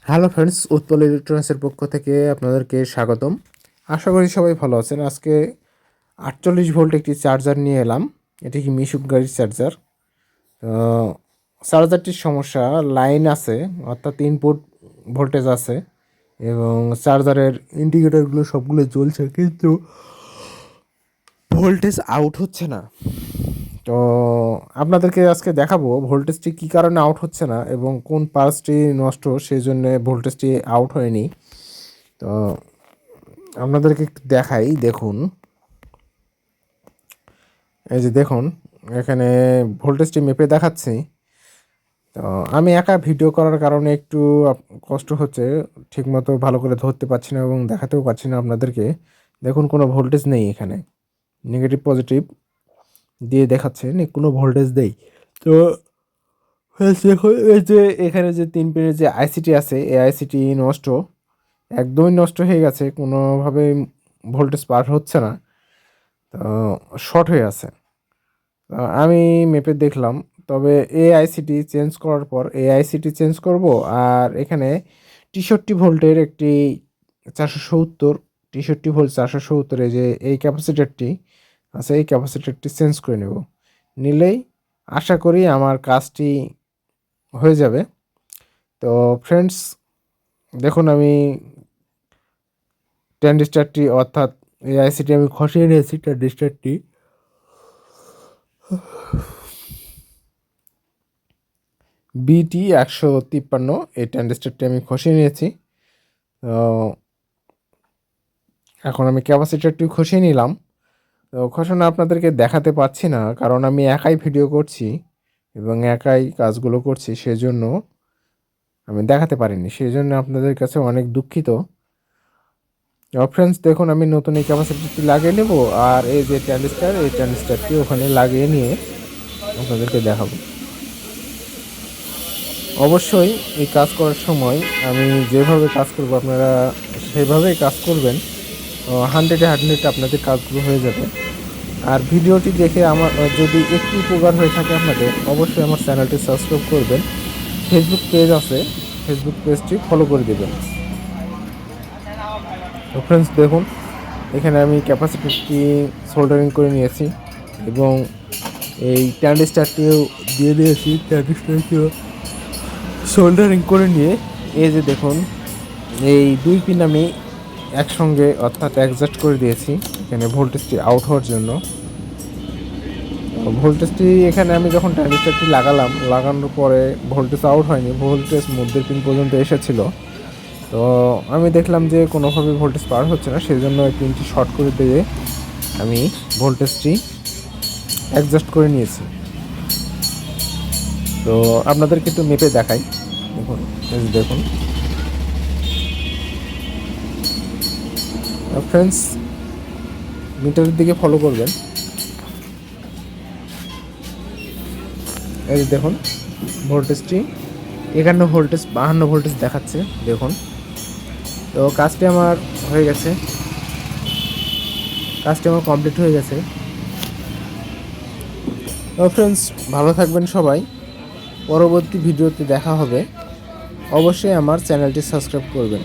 Hello friends, Utpal ইলেকট্রনিক্সের পক্ষ থেকে আপনাদেরকে স্বাগতম। আশা করি সবাই ভালো আছেন। আজকে 48 ভোল্ট একটি চার্জার নিয়ে এলাম। এটি কি মিশুক গাড়ির চার্জার। তো চার্জারটির সমস্যা, লাইন আছে অর্থাৎ ইনপুট ভোল্টেজ আছে এবং চার্জারের ইন্ডিকেটরগুলো সবগুলো জ্বলছে, কিন্তু ভোল্টেজ আউট হচ্ছে না। তো আপনাদেরকে আজকে দেখাবো ভোল্টেজটি কী কারণে আউট হচ্ছে না এবং কোন পার্টসটি নষ্ট সেই জন্য ভোল্টেজটি আউট হয়নি। তো আপনাদেরকে একটু দেখাই, দেখুন। এই যে দেখুন, এখানে ভোল্টেজটি মেপে দেখাচ্ছি। তো আমি একা ভিডিও করার কারণে একটু কষ্ট হচ্ছে, ঠিকমতো ভালো করে ধরতে পারছি না এবং দেখাতেও পারছি না আপনাদেরকে। দেখুন, কোনো ভোল্টেজ নেই এখানে, নেগেটিভ পজিটিভ দিয়ে দেখাচ্ছে, কোনো ভোল্টেজ নেই। তো দেখুন, এই যে এখানে যে 3 পিনের যে আইসিটি আছে, এই আইসিটি নষ্ট, একদমই নষ্ট হয়ে গেছে, কোনোভাবে ভোল্টেজ পার হচ্ছে না, তো শর্ট হয়ে আছে। আমি মেপে দেখলাম, তবে এই আইসিটি চেঞ্জ করার পর এই আইসিটি চেঞ্জ করব। আর এখানে 63 ভোল্টের একটি 470, 63 ভোল্ট 470 যে এই ক্যাপাসিটারটি আছে, এই ক্যাপাসিটারটি চেঞ্জ করে নিলেই আশা করি আমার কাজটি হয়ে যাবে। তো ফ্রেন্ডস দেখুন, আমি ট্রানজিস্টারটি অর্থাৎ এই আইসিটি আমি খসিয়ে নিয়েছি। ট্রানজিস্টারটি BT153, এই ট্রানজিস্টারটি আমি খসিয়ে নিয়েছি। তো এখন আমি ক্যাপাসিটারটি খসিয়ে নিলাম। তো খসানো আপনাদেরকে দেখাতে পারছি না, কারণ আমি একাই ভিডিও করছি এবং একাই কাজগুলো করছি, সেজন্য আমি দেখাতে পারিনি, সেই জন্য আপনাদের কাছে অনেক দুঃখিত। ফ্রেন্ডস দেখুন, আমি নতুন এই ক্যাপাসিটারটি লাগিয়ে নেব, আর এই যে ট্রানজিস্টার, এই ট্রানজিস্টারটি ওখানে লাগিয়ে নিয়ে আপনাদেরকে দেখাবো। অবশ্যই এই কাজ করার সময় আমি যেভাবে কাজ করব আপনারা সেভাবেই কাজ করবেন। 100-এ আপনাদের কাজগুলো হয়ে যাবে। আর ভিডিওটি দেখে আমার যদি একটু উপকার হয়ে থাকে আপনাদের, অবশ্যই আমার চ্যানেলটি সাবস্ক্রাইব করবেন। ফেসবুক পেজ আছে, ফেসবুক পেজটি ফলো করে দেবেন। তো ফ্রেন্ডস দেখুন, এখানে আমি ক্যাপাসিটারটি সোল্ডারিং করে নিয়েছি এবং এই ট্রানজিস্টারটিও দিয়ে দিয়েছি। ট্রানজিস্টারটিও সোল্ডারিং করে নিয়ে এই যে দেখুন, এই 2 পিন আমি একসঙ্গে অর্থাৎ অ্যাডজাস্ট করে দিয়েছি এখানে ভোল্টেজটি আউট হওয়ার জন্য। ভোল্টেজটি এখানে আমি যখন ট্রানজিস্টারটি লাগানোর পরে ভোল্টেজ আউট হয়নি, ভোল্টেজ মধ্যের পিন পর্যন্ত এসেছিল। তো আমি দেখলাম যে কোনোভাবে ভোল্টেজ পার হচ্ছে না, সেই জন্য এই পিনটি শর্ট করে দিয়ে আমি ভোল্টেজটি অ্যাডজাস্ট করে নিয়েছি। তো আপনাদেরকে একটু মেপে দেখাই, দেখুন। দেখুন ফ্রেন্ডস, মিটারের দিকে ফলো করবেন। এই দেখুন, ভোল্টেজটি 51 ভোল্টেজ 52 ভোল্টেজ দেখাচ্ছে, দেখুন। তো কাজটি আমার হয়ে গেছে, কাজটি আমার কমপ্লিট হয়ে গেছে। তো ফ্রেন্ডস ভালো থাকবেন সবাই, পরবর্তী ভিডিওতে দেখা হবে। অবশ্যই আমার চ্যানেলটি সাবস্ক্রাইব করবেন।